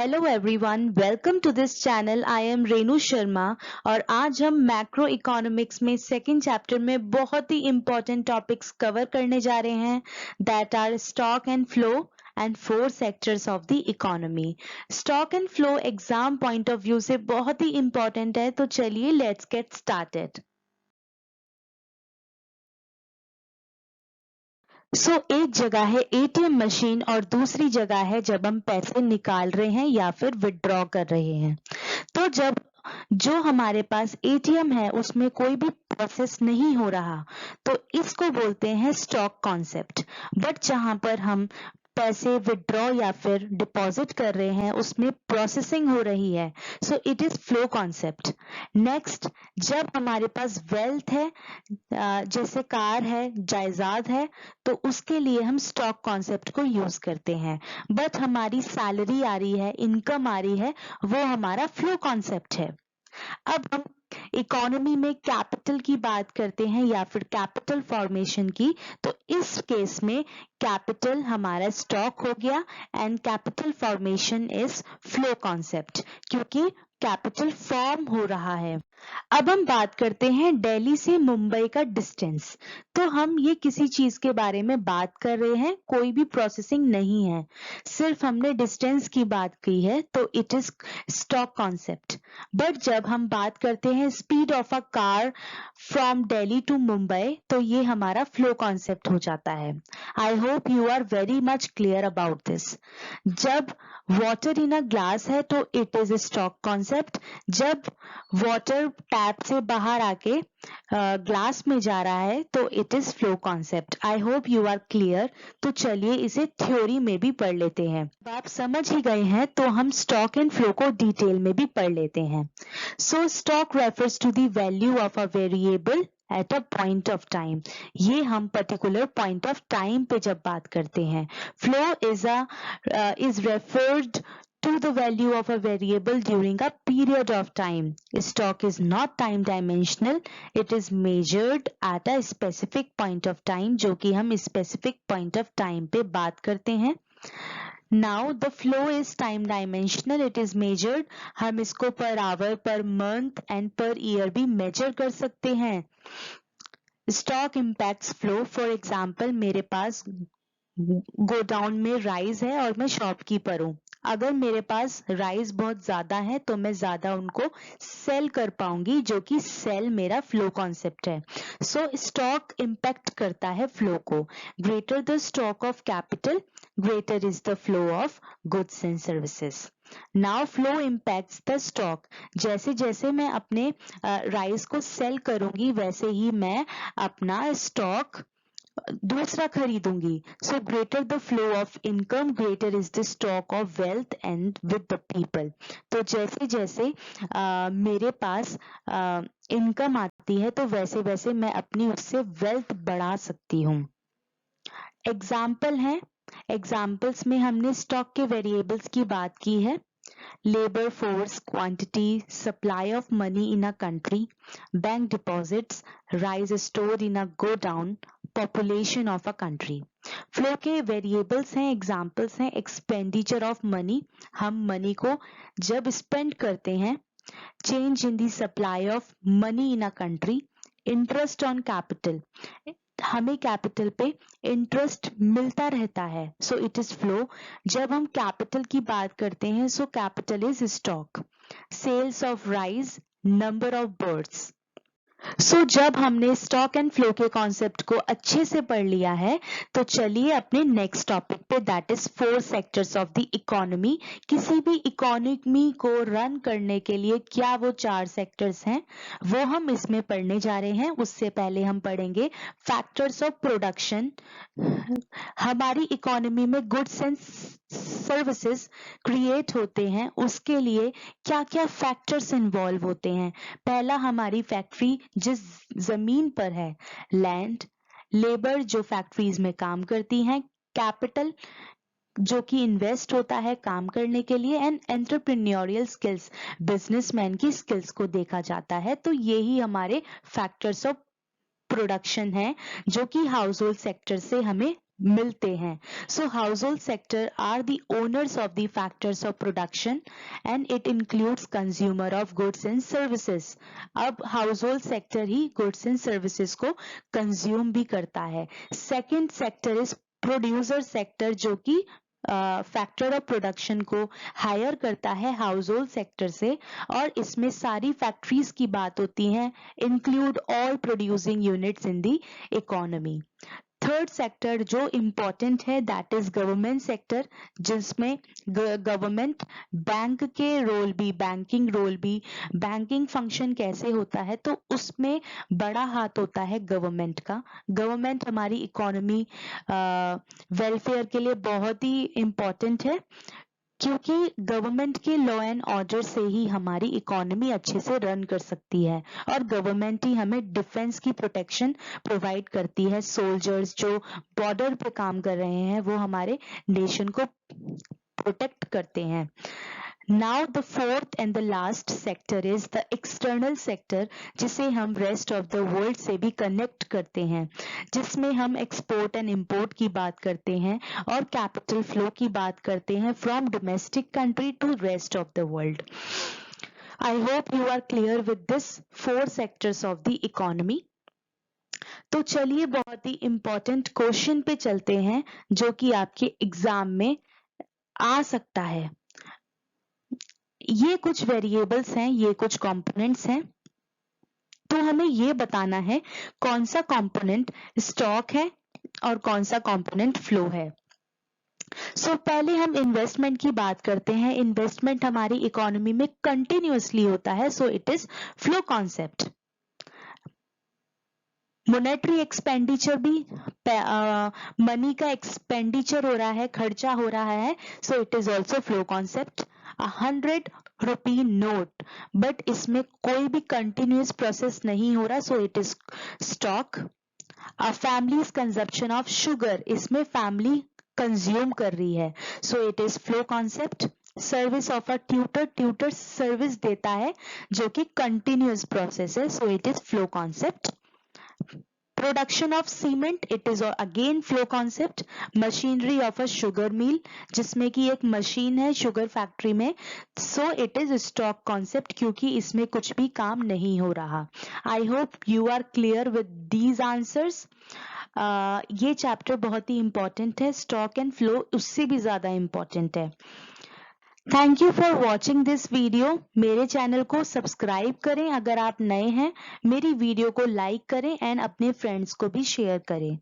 Hello everyone, welcome to this channel. I am Renu Sharma और आज हम मैक्रो इकोनॉमिक्स में सेकंड चैप्टर में बहुत ही इंपॉर्टेंट टॉपिक्स कवर करने जा रहे हैं, that are stock and flow and four sectors of the economy. Stock and flow exam point of view से बहुत ही इंपॉर्टेंट है, तो चलिए लेट्स गेट स्टार्टेड। एक जगह है एटीएम मशीन और दूसरी जगह है जब हम पैसे निकाल रहे हैं या फिर विड्रॉ कर रहे हैं। तो जब जो हमारे पास एटीएम है उसमें कोई भी प्रोसेस नहीं हो रहा, तो इसको बोलते हैं स्टॉक कॉन्सेप्ट। बट जहां पर हम पैसे विड्रॉ या फिर डिपॉजिट कर रहे हैं उसमें प्रोसेसिंग हो रही है, so it is flow concept. Next, जब हमारे पास वेल्थ है, जैसे कार है, जायदाद है, तो उसके लिए हम स्टॉक कॉन्सेप्ट को यूज करते हैं। बट हमारी सैलरी आ रही है, इनकम आ रही है, वो हमारा फ्लो कॉन्सेप्ट है। अब हम इकोनॉमी में कैपिटल की बात करते हैं या फिर कैपिटल फॉर्मेशन की, तो इस केस में कैपिटल हमारा स्टॉक हो गया and capital formation is flow concept, क्योंकि कैपिटल फॉर्म हो रहा है। अब हम बात करते हैं दिल्ली से मुंबई का डिस्टेंस। तो हम ये किसी चीज के बारे में बात कर रहे हैं, कोई भी प्रोसेसिंग नहीं है, सिर्फ हमने डिस्टेंस की बात की है, तो it is stock concept. But जब हम बात करते हैं speed of a car from Delhi to Mumbai, तो ये हमारा फ्लो कॉन्सेप्ट हो जाता है। I hope you are very much clear about this. जब वाटर इन अ ग्लास है तो इट इज स्टॉक कॉन्सेप्ट। जब वाटर टैप से बाहर आके ग्लास में जा रहा है तो it is flow concept. I hope you are clear. तो चलिए इसे थ्योरी में भी पढ़ लेते हैं। अब आप समझ ही गए हैं तो हम स्टॉक एंड फ्लो को डिटेल में भी पढ़ लेते हैं। So stock refers to the value of a variable at a point of time. ये हम पर्टिकुलर पॉइंट ऑफ टाइम पे जब बात करते हैं। Flow is referred to the value of a variable during a period of time. Stock is not time dimensional. It is measured at a specific point of time, जो कि हम specific point of time पे बात करते हैं। Now the flow is time dimensional. It is measured. हम इसको per hour, per month and per year भी measure कर सकते हैं। Stock impacts flow. For example, मेरे पास गोडाउन में राइस है और मैं शॉपकीपर हूँ। अगर मेरे पास राइस बहुत ज्यादा है तो मैं ज्यादा उनको सेल कर पाऊंगी, जो कि सेल मेरा फ्लो कॉन्सेप्ट है। सो स्टॉक इम्पैक्ट करता है फ्लो को। Greater the stock of capital, greater is the flow of goods and services. Now flow impacts the stock. जैसे जैसे मैं अपने राइस को सेल करूंगी वैसे ही मैं अपना स्टॉक दूसरा खरीदूंगी। So greater the flow of income, greater is the stock of wealth and with the people. तो जैसे जैसे मेरे पास इनकम आती है तो वैसे वैसे मैं अपनी उससे वेल्थ बढ़ा सकती हूँ। एग्जाम्पल है, एग्जाम्पल्स में हमने स्टॉक के वेरिएबल्स की बात की है। labor force, quantity, supply of money in a country, bank deposits, rice stored in a godown, population of a country. Flow के वेरिएबल्स हैं, एग्जाम्पल्स हैं। एक्सपेंडिचर ऑफ मनी, हम मनी को जब स्पेंड करते हैं। Change in the supply of money in a country. Interest on capital, हमें capital पे इंटरेस्ट मिलता रहता है, सो इट इज फ्लो। जब हम कैपिटल की बात करते हैं so capital is stock. Sales of rice, number of birds. जब हमने स्टॉक एंड फ्लो के कॉन्सेप्ट को अच्छे से पढ़ लिया है, तो चलिए अपने नेक्स्ट टॉपिक पे, that is four sectors of the economy. किसी भी इकोनॉमी को रन करने के लिए क्या वो चार सेक्टर्स हैं, वो हम इसमें पढ़ने जा रहे हैं। उससे पहले हम पढ़ेंगे फैक्टर्स ऑफ प्रोडक्शन। हमारी इकोनॉमी में गुड्स एंड सर्विसेज क्रिएट होते हैं, उसके लिए क्या क्या फैक्टर्स इन्वॉल्व होते हैं। पहला, हमारी फैक्ट्री जिस जमीन पर है, लैंड। लेबर जो फैक्ट्रीज में काम करती हैं। कैपिटल जो कि इन्वेस्ट होता है काम करने के लिए। एंड एंटरप्रेन्योरियल स्किल्स, बिजनेसमैन की स्किल्स को देखा जाता है। तो यही हमारे फैक्टर्स ऑफ प्रोडक्शन है जो कि हाउस होल्ड सेक्टर से हमें मिलते हैं. So household sector are the owners of the factors of production and it includes consumer of goods and services. अब household sector he goods and services को consume भी करता है. Second sector is producer sector जो कि factor of production को higher करता है हाउस होल्ड सेक्टर से और इसमें सारी फैक्ट्रीज की बात होती है, include all producing units in the economy. Third sector जो इम्पोर्टेंट है दैट इज गवर्नमेंट सेक्टर, जिसमें गवर्नमेंट बैंक के रोल भी, बैंकिंग रोल भी, बैंकिंग फंक्शन कैसे होता है तो उसमें बड़ा हाथ होता है गवर्नमेंट का. गवर्नमेंट हमारी इकोनॉमी वेलफेयर के लिए बहुत ही इम्पोर्टेंट है क्योंकि गवर्नमेंट के लॉ एंड ऑर्डर से ही हमारी इकोनॉमी अच्छे से रन कर सकती है और गवर्नमेंट ही हमें डिफेंस की प्रोटेक्शन प्रोवाइड करती है. सोल्जर्स जो बॉर्डर पे काम कर रहे हैं वो हमारे नेशन को प्रोटेक्ट करते हैं. Now the fourth and the last sector is the external sector, जिसे हम rest of the world से भी connect करते हैं, जिसमें हम export and import की बात करते हैं और capital flow की बात करते हैं from domestic country to rest of the world. I hope you are clear with this 4 sectors of the economy. तो चलिए बहुत ही important question पे चलते हैं जो कि आपके एग्जाम में आ सकता है. ये कुछ वेरिएबल्स हैं, ये कुछ कंपोनेंट्स हैं, तो हमें ये बताना है कौन सा कंपोनेंट स्टॉक है और कौन सा कंपोनेंट फ्लो है. सो पहले हम इन्वेस्टमेंट की बात करते हैं. इन्वेस्टमेंट हमारी इकोनॉमी में कंटिन्यूअसली होता है, so it is flow concept. Monetary expenditure भी मनी का एक्सपेंडिचर हो रहा है, खर्चा हो रहा है, so it is also flow concept. 100 rupee note, but इसमें कोई भी कंटिन्यूस प्रोसेस नहीं हो रहा, सो it is stock. Families consumption of sugar, इसमें फैमिली कंज्यूम कर रही है, so it is flow concept. Service of a tutor, tutor service देता है जो कि कंटिन्यूस प्रोसेस है, so it is flow concept. Production of cement, it is again flow concept. Machinery of a sugar mill, जिसमें कि एक machine है sugar factory में, so it is stock concept क्योंकि इसमें कुछ भी काम नहीं हो रहा. I hope you are clear with these answers. ये चैप्टर बहुत ही इंपॉर्टेंट है, स्टॉक एंड फ्लो उससे भी ज्यादा इंपॉर्टेंट है. Thank you for watching this video. मेरे चैनल को सब्सक्राइब करें अगर आप नए हैं, मेरी वीडियो को लाइक करें एंड अपने फ्रेंड्स को भी शेयर करें.